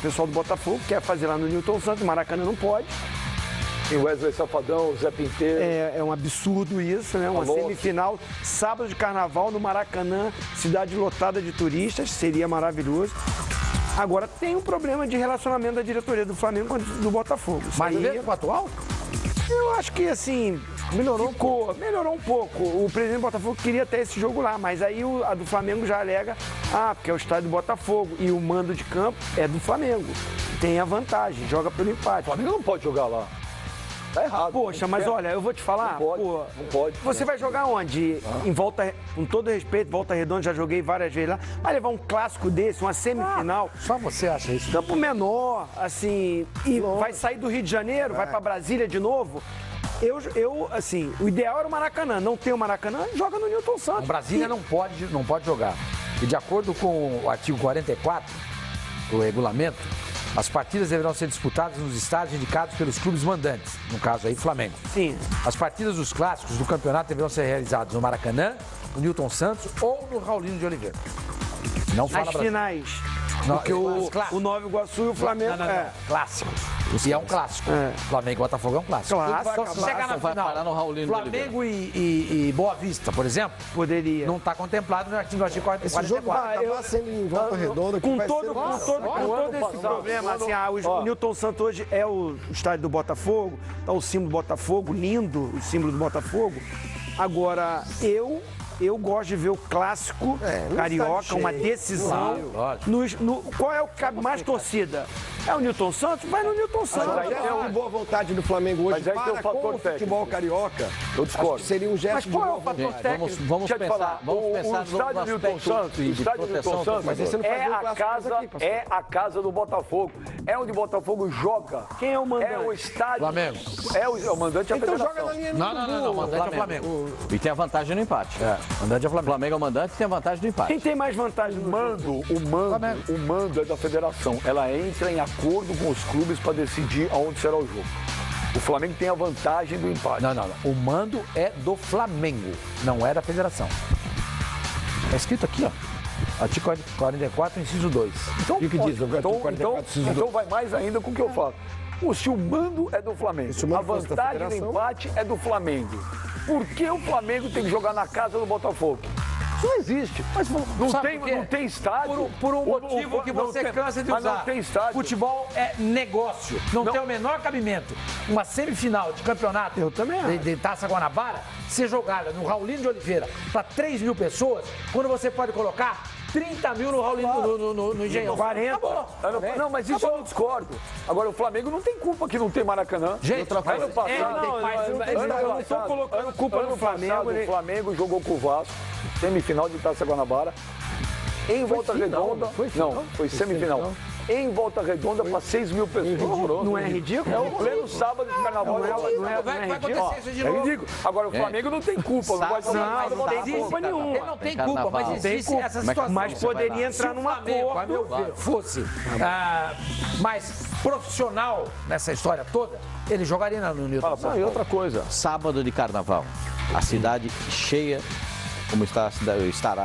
pessoal do Botafogo quer fazer lá no Newton Santos, Maracanã não pode. Tem Wesley Safadão, Zé Pinteiro. É um absurdo isso, né? Uma semifinal, sábado de carnaval no Maracanã, cidade lotada de turistas, seria maravilhoso. Agora, tem um problema de relacionamento da diretoria do Flamengo com do Botafogo. Mas mesmo com o atual? Eu acho que, assim, melhorou um pouco. O presidente do Botafogo queria ter esse jogo lá, mas aí a do Flamengo já alega, porque é o estádio do Botafogo e o mando de campo é do Flamengo. Tem a vantagem, joga pelo empate. O Flamengo não pode jogar lá. Tá errado. Poxa, mas olha, eu vou te falar. Não pode. Você vai jogar onde? Em Volta, com todo respeito, Volta Redonda, já joguei várias vezes lá. Vai levar um clássico desse, uma semifinal. Só você acha isso? Campo menor, assim, e vai sair do Rio de Janeiro, vai pra Brasília de novo. Assim, o ideal era o Maracanã. Não tem o Maracanã, joga no Newton Santos. Brasília não pode jogar. E de acordo com o artigo 44 do regulamento, as partidas deverão ser disputadas nos estádios indicados pelos clubes mandantes, no caso aí, Flamengo. Sim. As partidas dos clássicos do campeonato deverão ser realizadas no Maracanã, no Newton Santos ou no Raulino de Oliveira. Não fala As finais. Não, porque o Nova Iguaçu e o Flamengo... Não. Clássicos. E é um clássico. Flamengo e Botafogo é um clássico. Clássico. Chega na final, Flamengo e Boa Vista, por exemplo, poderia. Não está contemplado no artigo 44. Esse jogo vai acabar sendo em Volta Redonda. Com todo esse problema, assim, o Newton Santos hoje é o estádio do Botafogo, tá o símbolo do Botafogo, lindo o símbolo do Botafogo. Agora, eu gosto de ver o clássico carioca, uma decisão. Qual é o que cabe mais torcida? É o Newton Santos? Vai no Newton Santos. É uma boa vontade do Flamengo hoje para com o futebol carioca. Eu discordo. Seria um gesto de boa vontade. Vamos pensar o estádio Newton Santos, mas você não é a casa do Botafogo. É onde o Botafogo joga. Quem é o mandante? É o estádio. Flamengo. O mandante é a Então federação. joga na linha Não, o mandante é o Flamengo. E tem a vantagem no empate. O mandante é o Flamengo. O Flamengo é o mandante e tem a vantagem do empate. Quem tem mais vantagem no jogo? O mando é da federação. Ela entra em acordo com os clubes para decidir aonde será o jogo. O Flamengo tem a vantagem do empate. Não. O mando é do Flamengo, não é da federação. Está escrito aqui, ó. Artigo 44, inciso 2. Então, o que diz? Então vai mais ainda com o que eu falo. Se o mando é do Flamengo, a vantagem do empate é do Flamengo. Por que o Flamengo tem que jogar na casa do Botafogo? Isso não existe. Mas não tem estádio. Por um motivo que você cansa de usar. Mas não tem estádio. Futebol é negócio. Não tem o menor cabimento. Uma semifinal de campeonato de Taça Guanabara ser jogada no Raulino de Oliveira para 3 mil pessoas, quando você pode colocar 30 mil no Raulino, no Engenhão. 40. Não, mas isso eu não discordo. Agora, o Flamengo não tem culpa que não tem Maracanã. Gente, ano passado, eu não estou colocando culpa no Flamengo. O Flamengo jogou com o Vasco, semifinal de Taça Guanabara. Em Volta Redonda. Não, foi semifinal. Em Volta Redonda para 6 mil pessoas. Não é ridículo? É o pleno sábado de carnaval. Vai acontecer isso de É novo. ridículo. Agora, o Flamengo não tem culpa. Não tem culpa nenhuma. Ele não tem culpa, mas existe essa situação. Mas poderia entrar num acordo. A meu ver, fosse mais profissional nessa história toda, ele jogaria no Newton Santos. E outra coisa. Sábado de carnaval, a cidade cheia, como estará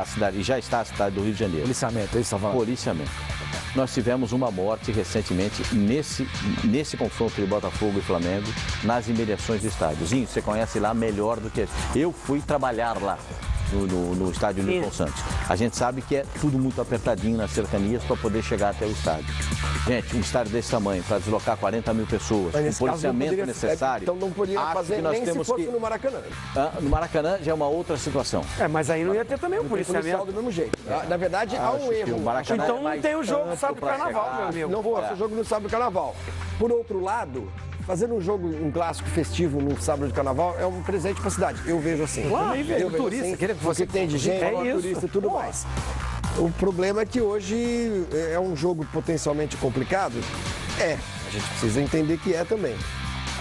a cidade, e já está a cidade do Rio de Janeiro. Policiamento, eles estão falando. Policiamento. Nós tivemos uma morte recentemente nesse confronto de Botafogo e Flamengo, nas imediações do estádio. Zinho, você conhece lá melhor do que eu fui trabalhar lá no estádio Newton Santos. A gente sabe que é tudo muito apertadinho nas cercanias para poder chegar até o estádio. Gente, um estádio desse tamanho, para deslocar 40 mil pessoas, o policiamento necessário. Então não poderia fazer nem se fosse no Maracanã. No Maracanã já é uma outra situação. Mas aí não ia ter também o policiamento. Do mesmo jeito. Na verdade, há um erro. Então não tem o jogo sábado do carnaval, meu amigo. Não vou, o jogo no sábado do carnaval. Por outro lado, fazendo um clássico festivo no sábado de carnaval é um presente para a cidade. Eu vejo assim. Eu vejo turista, assim, queria que você tem de gente, turista e tudo mais. O problema é que hoje é um jogo potencialmente complicado. A gente precisa entender que é também.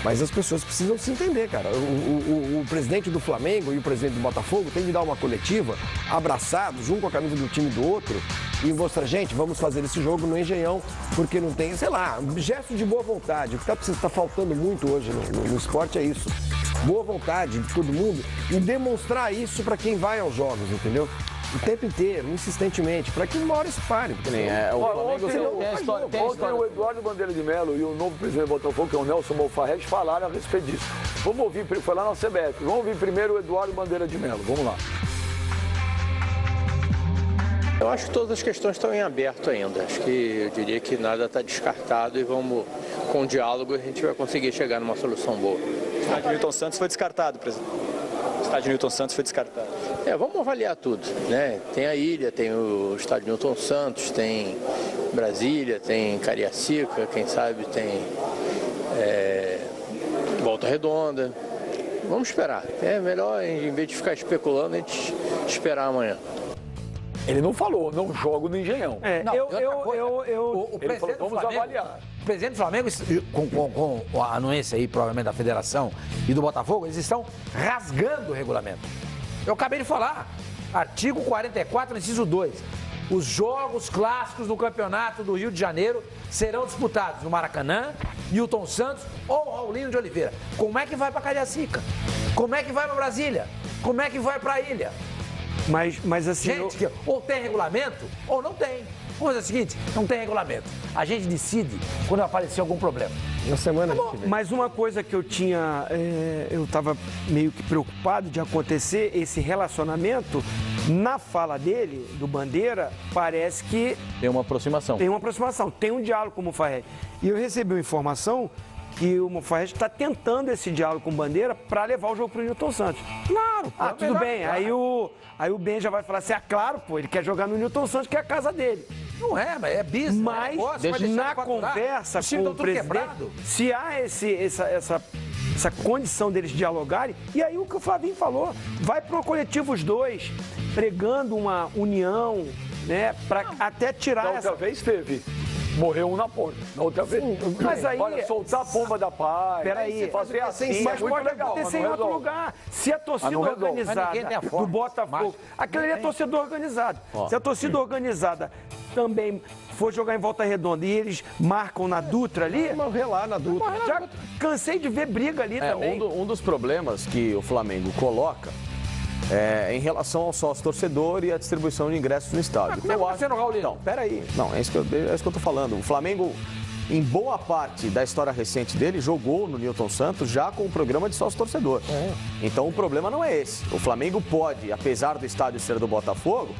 Mas as pessoas precisam se entender, cara. O presidente do Flamengo e o presidente do Botafogo tem que dar uma coletiva, abraçados, um com a camisa do time do outro, e mostrar, gente, vamos fazer esse jogo no Engenhão, porque não tem, sei lá, um gesto de boa vontade. O que está faltando muito hoje no esporte é isso. Boa vontade de todo mundo e demonstrar isso para quem vai aos jogos, entendeu? o tempo inteiro, insistentemente, para que uma hora isso pare. Porque o Flamengo ontem o Eduardo Bandeira de Melo e o novo presidente do Botafogo, que é o Nelson Molfarrege, falaram a respeito disso. Vamos ouvir, foi lá na CBF, vamos ouvir primeiro o Eduardo Bandeira de Melo, vamos lá. Eu acho que todas as questões estão em aberto ainda. Acho que eu diria que nada está descartado e vamos, com o diálogo, a gente vai conseguir chegar numa solução boa. O estádio Newton Santos foi descartado, presidente. O estádio Newton Santos foi descartado. Vamos avaliar tudo, né? Tem a ilha, tem o estádio Newton Santos, tem Brasília, tem Cariacica, quem sabe tem Volta Redonda. Vamos esperar. É melhor, em vez de ficar especulando, a gente esperar amanhã. Ele não falou, não jogo no Engenhão. O Ele falou, vamos avaliar. O presidente do Flamengo, com a anuência aí, provavelmente, da Federação e do Botafogo, eles estão rasgando o regulamento. Eu acabei de falar, artigo 44, inciso 2. Os jogos clássicos do Campeonato do Rio de Janeiro serão disputados no Maracanã, Newton Santos ou Raulino de Oliveira. Como é que vai para Cariacica? Como é que vai para Brasília? Como é que vai para a ilha? Mas assim... Gente, ou tem regulamento ou não tem. Vamos fazer o seguinte, não tem regulamento. A gente decide quando aparecer algum problema. Na semana Mas uma coisa que eu tinha... eu estava meio que preocupado de acontecer, esse relacionamento, na fala dele, do Bandeira, parece que... Tem uma aproximação. Tem um diálogo com o Molfarrege. E eu recebi uma informação que o Molfarrege está tentando esse diálogo com o Bandeira para levar o jogo para o Newton Santos. Claro. Tudo bem. Claro. Aí o Ben já vai falar assim, claro, pô, ele quer jogar no Newton Santos, que é a casa dele. Não é, mas é business. Mas na conversa com o presidente, se há essa condição deles dialogarem, e aí o que o Flavinho falou, vai pro coletivo os dois, pregando uma união, né, para até tirar outra vez teve. Morreu um na porta. Na outra vez. Mas aí... Olha, soltar a pomba da paz. Peraí. Fazer assim, mas pode acontecer em outro lugar. Se a torcida organizada do Botafogo... Aquele ali é torcedor organizado. Se a torcida organizada também for jogar em Volta Redonda e eles marcam na Dutra ali... Vamos ver lá na Dutra. Já cansei de ver briga ali também. Um dos problemas que o Flamengo coloca em relação ao sócio-torcedor e a distribuição de ingressos no estádio. Como é que vai ser no Raulino? Não, peraí. Não, é isso que eu tô falando. O Flamengo, em boa parte da história recente dele, jogou no Newton Santos já com o programa de sócio-torcedor. Então o problema não é esse. O Flamengo pode, apesar do estádio ser do Botafogo,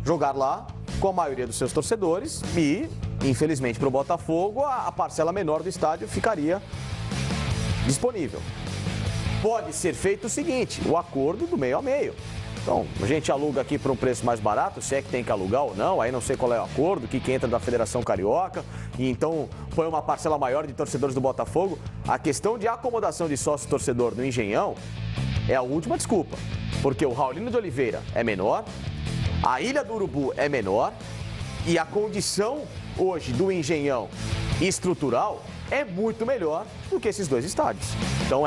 jogar lá com a maioria dos seus torcedores e, infelizmente para o Botafogo, a parcela menor do estádio ficaria disponível. Pode ser feito o seguinte, o acordo do meio a meio. Então, a gente aluga aqui por um preço mais barato, se é que tem que alugar ou não, aí não sei qual é o acordo, que entra da Federação Carioca, e então põe uma parcela maior de torcedores do Botafogo. A questão de acomodação de sócio-torcedor no Engenhão é a última desculpa, porque o Raulino de Oliveira é menor, a Ilha do Urubu é menor, e a condição hoje do Engenhão estrutural é muito melhor do que esses dois estádios. Então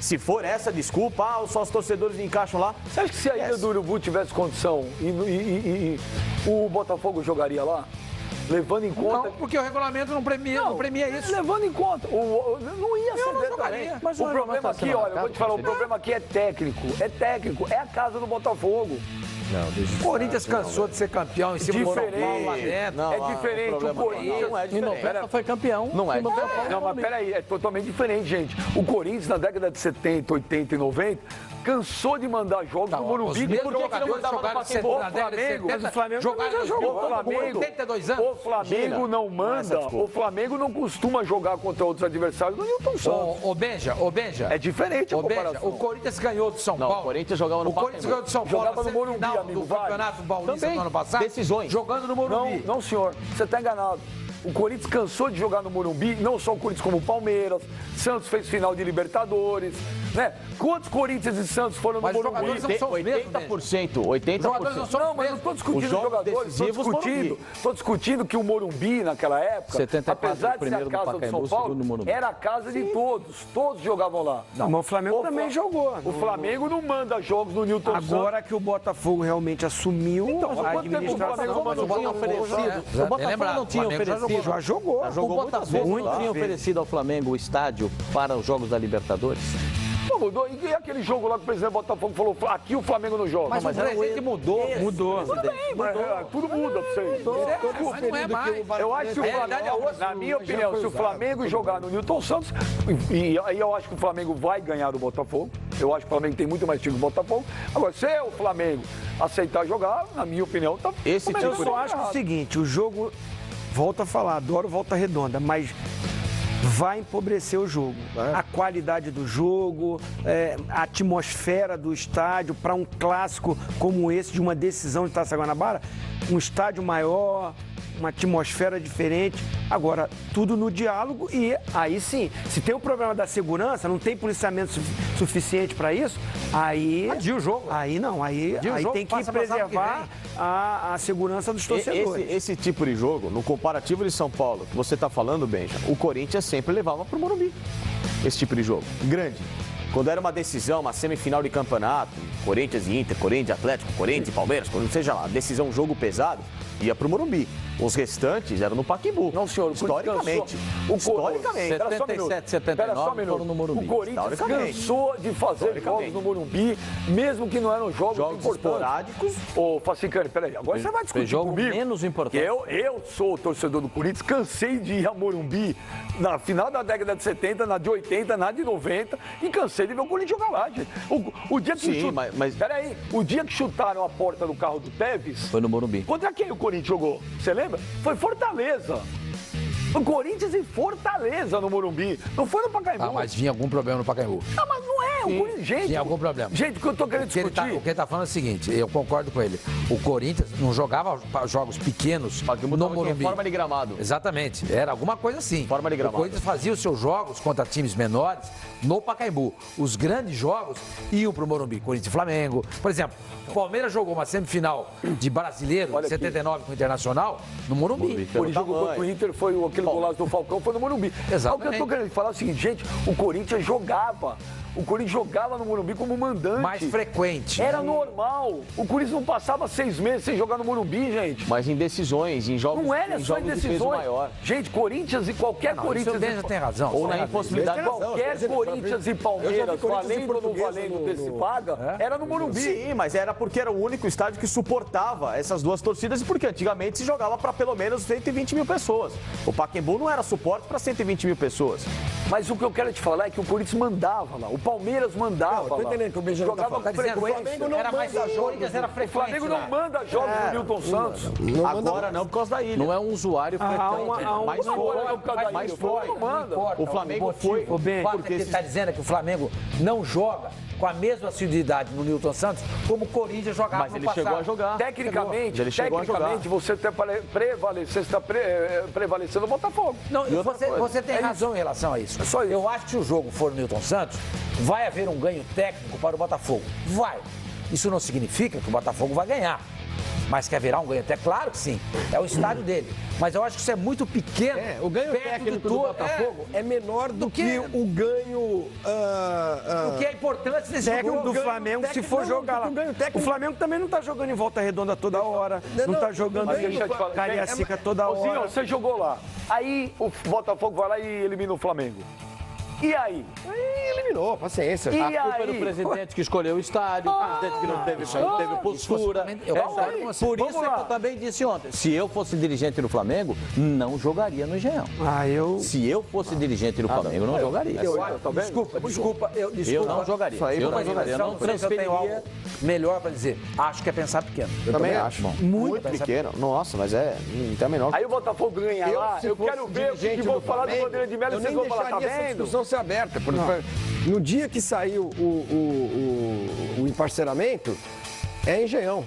se for essa desculpa, os sócios torcedores encaixam lá. Você acha que se a Ilha do Urubu tivesse condição e o Botafogo jogaria lá? Levando em conta... Não, porque o regulamento não premia isso. Levando em conta. Não ia ceder também. Mas o problema aqui, olha, eu vou te falar, o problema aqui é técnico. É a casa do Botafogo. O Corinthians cansou de ser campeão em cima do São Paulo lá dentro. É diferente. O Corinthians não é diferente. Foi campeão. Não é diferente. Não, mas peraí, é totalmente diferente, gente. O Corinthians, na década de 70, 80 e 90, cansou de mandar jogos no Morumbi. Por que não mandava no Pacaembu na década de 70? O Flamengo já jogou. O 82 anos. O Flamengo não manda. O Flamengo não costuma jogar contra outros adversários do Newton Santos. Ô Benja. É diferente a comparação. O Corinthians ganhou do São Paulo. O Corinthians jogava no Pacaembu. O Corinthians ganhou do São Paulo. Jogava no Morumbi, amigo. Do Campeonato Paulista do ano passado. Decisões. Jogando no Morumbi. Não, senhor. Você está enganado. O Corinthians cansou de jogar no Morumbi, não só o Corinthians como o Palmeiras. Santos fez final de Libertadores, né? Quantos Corinthians e Santos foram no Morumbi? Mas os jogadores não são os mesmos, 80%. Jogadores não são não, mas não estou discutindo os jogadores, estou discutindo que o Morumbi, naquela época, apesar de ser a casa do São Paulo, era a casa de todos jogavam lá. Não, mas o Flamengo também jogou. O Flamengo não manda jogos no Newton Santos. Agora que o Botafogo realmente assumiu a administração. O Botafogo não tinha oferecido. Já jogou. O Botafogo não tinha oferecido ao Flamengo o estádio para os Jogos da Libertadores? Não mudou. E aquele jogo lá que o presidente do Botafogo falou, aqui o Flamengo não joga. Mas o presidente mudou. Mudou. Tudo bem, mas tudo muda pra vocês. Mas não é mais. Eu acho que o Flamengo, na minha opinião, se o Flamengo jogar no Newton Santos, e aí eu acho que o Flamengo vai ganhar do Botafogo. Eu acho que o Flamengo tem muito mais time que o Botafogo. Agora, se o Flamengo aceitar jogar, na minha opinião, tá. Esse tipo eu só acho o seguinte, o jogo, volto a falar, adoro Volta Redonda, mas vai empobrecer o jogo. A qualidade do jogo, a atmosfera do estádio para um clássico como esse, de uma decisão de Taça Guanabara, um estádio maior, uma atmosfera diferente. Agora, tudo no diálogo e aí sim, se tem o problema da segurança, não tem policiamento suficiente para isso, aí... Adia o jogo. Aí não, aí tem que preservar a segurança dos torcedores. Esse tipo de jogo, no comparativo de São Paulo, que você está falando, Benja, o Corinthians sempre levava para o Morumbi. Esse tipo de jogo, grande. Quando era uma decisão, uma semifinal de campeonato, Corinthians e Inter, Corinthians e Atlético, Corinthians e Palmeiras, quando seja lá, decisão, jogo pesado, ia pro Morumbi. Os restantes eram no Pacaembu. Não, senhor, historicamente. Historicamente. 77, 79 foram no Morumbi. O Corinthians cansou de fazer jogos no Morumbi, mesmo que não eram jogos esporádicos. Ô, Facicani, peraí, agora você vai discutir jogo comigo. Menos importante. Eu sou torcedor do Corinthians, cansei de ir a Morumbi na final da década de 70, na de 80, na de 90, e cansei de ver o Corinthians jogar lá, gente. O dia que Sim, mas... Peraí, o dia que chutaram a porta do carro do Tevez... Foi no Morumbi. Contra quem o Corinthians jogou? Você lembra? Foi Fortaleza. O Corinthians em Fortaleza no Morumbi. Não foi no Pacaembu. Ah, mas vinha algum problema no Pacaembu. Ah, mas não é. O Corinthians, gente. Tinha algum problema. Gente, o que eu tô querendo discutir... O que ele tá falando é o seguinte, eu concordo com ele. O Corinthians não jogava jogos pequenos no Morumbi. Forma de gramado. Exatamente. Era alguma coisa assim. Forma de gramado. O Corinthians fazia os seus jogos contra times menores no Pacaembu. Os grandes jogos iam pro Morumbi. Corinthians e Flamengo. Por exemplo, o Palmeiras jogou uma semifinal de Brasileiro, em 79 com o Internacional, no Morumbi. O jogo contra o Inter foi aquele golaço do Falcão, foi no Morumbi. Exatamente. O que eu tô querendo falar é o seguinte, gente, o Corinthians jogava. O Corinthians jogava no Morumbi como mandante. Mais frequente. Era normal. O Corinthians não passava 6 meses sem jogar no Morumbi, gente. Mas em decisões, em jogos, não era em só jogos em de peso decisões. maior. Gente, Corinthians e qualquer Corinthians... O Benja tem razão. Ou na impossibilidade... Qualquer Corinthians e Palmeiras, valendo ou não valendo desse paga, era no Morumbi. Sim, mas era porque era o único estádio que suportava essas duas torcidas e porque antigamente se jogava para pelo menos 120 mil pessoas. O Pacaembu não era suporte para 120 mil pessoas. Mas o que eu quero te falar é que o Corinthians mandava lá, o Palmeiras mandava lá. Tô entendendo que o Benja jogava com frequência. O Flamengo não era mais jogos, era O frequente. Flamengo não manda jogos no Newton Santos. Agora não por causa da ilha. Não é um usuário frequente. Mas foi. O Flamengo foi. O fato que ele está dizendo é que o Flamengo não joga com a mesma assiduidade no Newton Santos como o Corinthians jogava Mas no ele passado. chegou a jogar. Tecnicamente, você está prevalecendo o Botafogo. Não, você tem razão em relação a isso. Só isso. Eu acho que se o jogo for no Newton Santos, vai haver um ganho técnico para o Botafogo. Vai. Isso não significa que o Botafogo vai ganhar. Mas que haverá um ganho até, claro que sim. É o estádio dele. Mas eu acho que isso é muito pequeno. O ganho técnico do Botafogo é menor do que o ganho... O que é importante nesse Técnico jogo. do Flamengo, se for jogar lá. O Flamengo também não está jogando em Volta Redonda toda hora. Não está jogando em Cariacica toda hora. Você jogou lá. Aí o Botafogo vai lá e elimina o Flamengo. E aí? Eliminou, paciência. A culpa é do presidente que escolheu o estádio, o presidente que não teve postura. Por isso é que eu também disse ontem, se eu fosse dirigente do Flamengo, não jogaria no Engenhão. Se eu fosse dirigente do Flamengo, não jogaria. Desculpa. Eu não jogaria. Eu não jogaria. Eu não transferiria. Melhor para dizer, acho que é pensar pequeno. Eu também acho. Muito pequeno. Nossa, mas não tem a menor. Aí o Botafogo ganha lá, eu quero ver o que vão falar do Bandeira de Melo e vocês vão falar, tá vendo? Ser aberta. No dia que saiu o emparceramento, é Engenhão.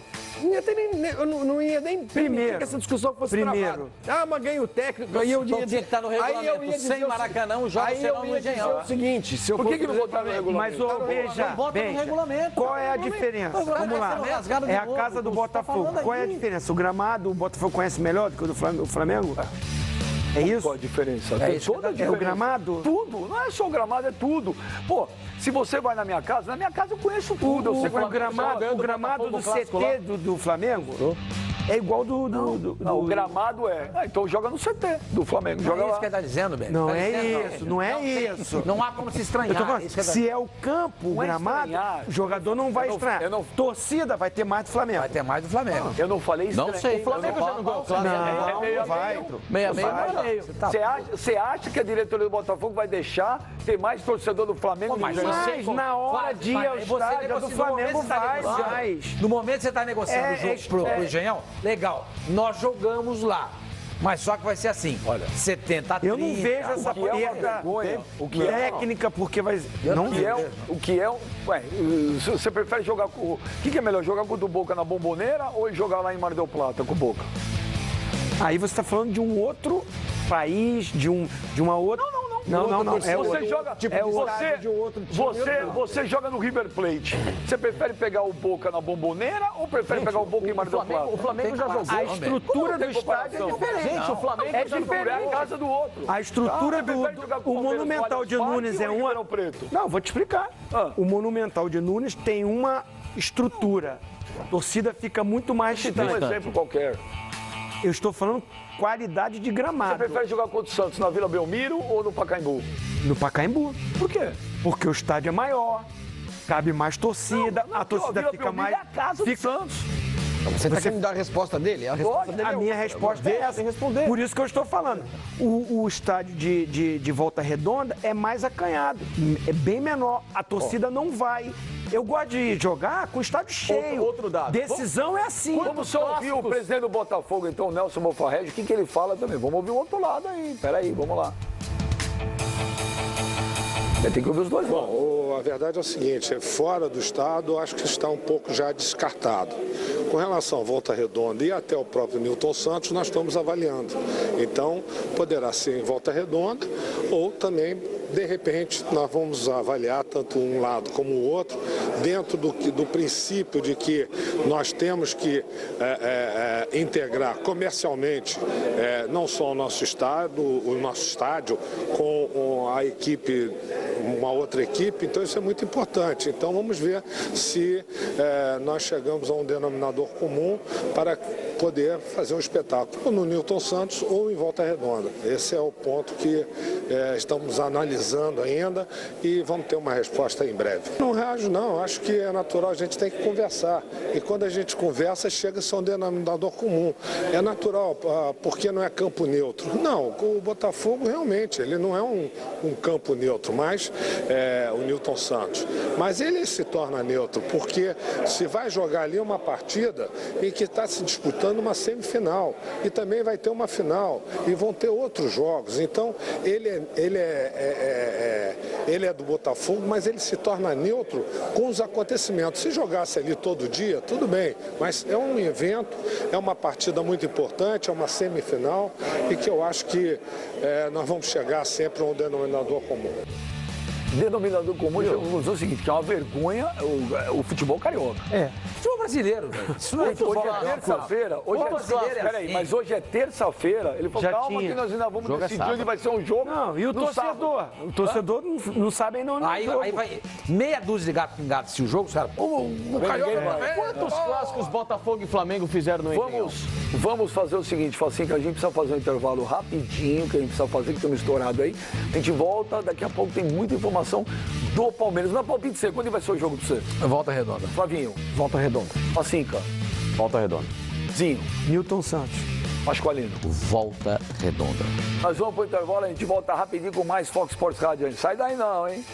Não ia nem primeiro que essa discussão fosse travada. Mas ganho técnico. Aí eu ia dizer que está no regulamento. Sem Maracanã, os jogos serão no Engenhão. É o seguinte, se eu por que não botar no regulamento? Mas, Benja, qual é a diferença? Vamos lá. É a casa do Botafogo. Qual é a diferença? O gramado, o Botafogo conhece melhor do que o do Flamengo? É isso? Qual a diferença? É o gramado? Tudo. Não é só o gramado, é tudo. Pô, se você vai na minha casa eu conheço tudo. O gramado do CT do Flamengo É igual Não, o gramado é. Então joga no CT do Flamengo. Joga Não é isso lá. que ele tá dizendo, velho. Não Tá é dizendo, isso, não é tem- isso. Não há como se estranhar. Eu tô falando, Isso que ele tá- se é o campo, o Não é gramado, estranhar. o jogador não vai Eu não- estranhar. eu não- Torcida vai ter mais do Flamengo. Vai ter mais do Flamengo. Eu não falei isso. Não sei. O Flamengo já não ganhou. Não vai. Meia, meio. Você acha que a diretoria do Botafogo vai deixar ter mais torcedor do Flamengo? Mas no jogo? Mas na hora de ir ao estádio do Flamengo vai mais. No momento que você está negociando É, o jogo pro Engenhão, legal. Nós jogamos lá. Mas só que vai ser assim. Olha, 70 a 30. Eu não vejo essa que é uma perda vergonha. O que é técnica, porque vai. Não Ué, você prefere jogar com. O que é melhor? Jogar com o do Boca na Bomboneira ou jogar lá em Mar del Plata com o Boca? Aí você está falando de um outro país, de uma outra. Não. Você joga. Você joga no River Plate. Você prefere pegar o Boca na Bomboneira ou prefere pegar o Boca em Mar del Plata? O Flamengo já jogou. A estrutura do estádio é diferente. Gente, o Flamengo É já jogou. É a casa do outro. A estrutura Você prefere jogar com o Palmeiras Monumental no de Allianz Nunes Parque é ou em uma. Ribeirão Preto? Não, vou te explicar. O Monumental de Nunes tem uma estrutura. A torcida fica muito mais Cita um distante. exemplo qualquer. Eu estou falando qualidade de Você gramado. prefere jogar contra o Santos na Vila Belmiro ou no Pacaembu? No Pacaembu. Por quê? Porque o estádio é maior, cabe mais torcida, a torcida Vila fica Belmiro mais. é a casa do Santos. Você está querendo dar a resposta dele? A resposta dele A minha resposta é essa. responder. Por isso que eu estou falando. O estádio de Volta Redonda é mais acanhado, é bem menor. A torcida não vai. Eu gosto de jogar com o estádio cheio. Outro dado. Decisão é assim. Vamos só ouvir o presidente do Botafogo, então, Nelson Mofarrege, o que ele fala também. Vamos ouvir o outro lado aí. Peraí, vamos lá. Tem que ouvir os dois lados. Bom, a verdade é o seguinte, fora do estado, acho que está um pouco já descartado. Com relação à Volta Redonda e até o próprio Newton Santos, nós estamos avaliando. Então, poderá ser em Volta Redonda ou também, de repente, nós vamos avaliar tanto um lado como o outro, dentro do princípio de que nós temos que integrar comercialmente não só o nosso estádio com a equipe, uma outra equipe, então isso é muito importante. Então vamos ver se nós chegamos a um denominador comum para poder fazer um espetáculo no Newton Santos ou em Volta Redonda. Esse é o ponto que estamos analisando ainda e vamos ter uma resposta em breve. Não reajo não, acho que é natural, a gente tem que conversar. E quando a gente conversa, chega-se a um denominador comum. É natural, porque não é campo neutro. Não, o Botafogo realmente, ele não é um campo neutro, mas o Newton Santos. Mas ele se torna neutro, porque se vai jogar ali uma partida em que está se disputando uma semifinal e também vai ter uma final e vão ter outros jogos. Então ele é do Botafogo, mas ele se torna neutro com os acontecimentos. Se jogasse ali todo dia, tudo bem, mas é um evento, é uma partida muito importante, é uma semifinal e que eu acho que nós vamos chegar sempre a um denominador comum. Denominador comum, eu vou dizer o seguinte, que é uma vergonha o futebol carioca. Futebol brasileiro, velho. Isso não é Hoje é terça-feira. Peraí, mas hoje é terça-feira. Ele falou, Já calma tinha. que nós ainda vamos Jogo é decidir sábado. onde vai ser um jogo. Não, e o no torcedor? sábado. O torcedor não sabe ainda onde Aí vai meia dúzia de gato pingado se o jogo, os caras. O Carioca. Quantos clássicos Botafogo e Flamengo fizeram no Engenhão? Vamos fazer o seguinte, Facinho, que a gente precisa fazer um intervalo rapidinho, que a gente precisa fazer, que estamos estourados aí. A gente volta, daqui a pouco tem muita informação do Palmeiras. Não é palpite você, quando vai ser o jogo pra você? Volta redonda. Flavinho, Volta Redonda. Facinho, cara. Volta Redonda. Zinho, Newton Santos. Pascoalino. Volta Redonda. Nós vamos pro intervalo, a gente volta rapidinho com mais Fox Sports Radio. Sai daí não, hein?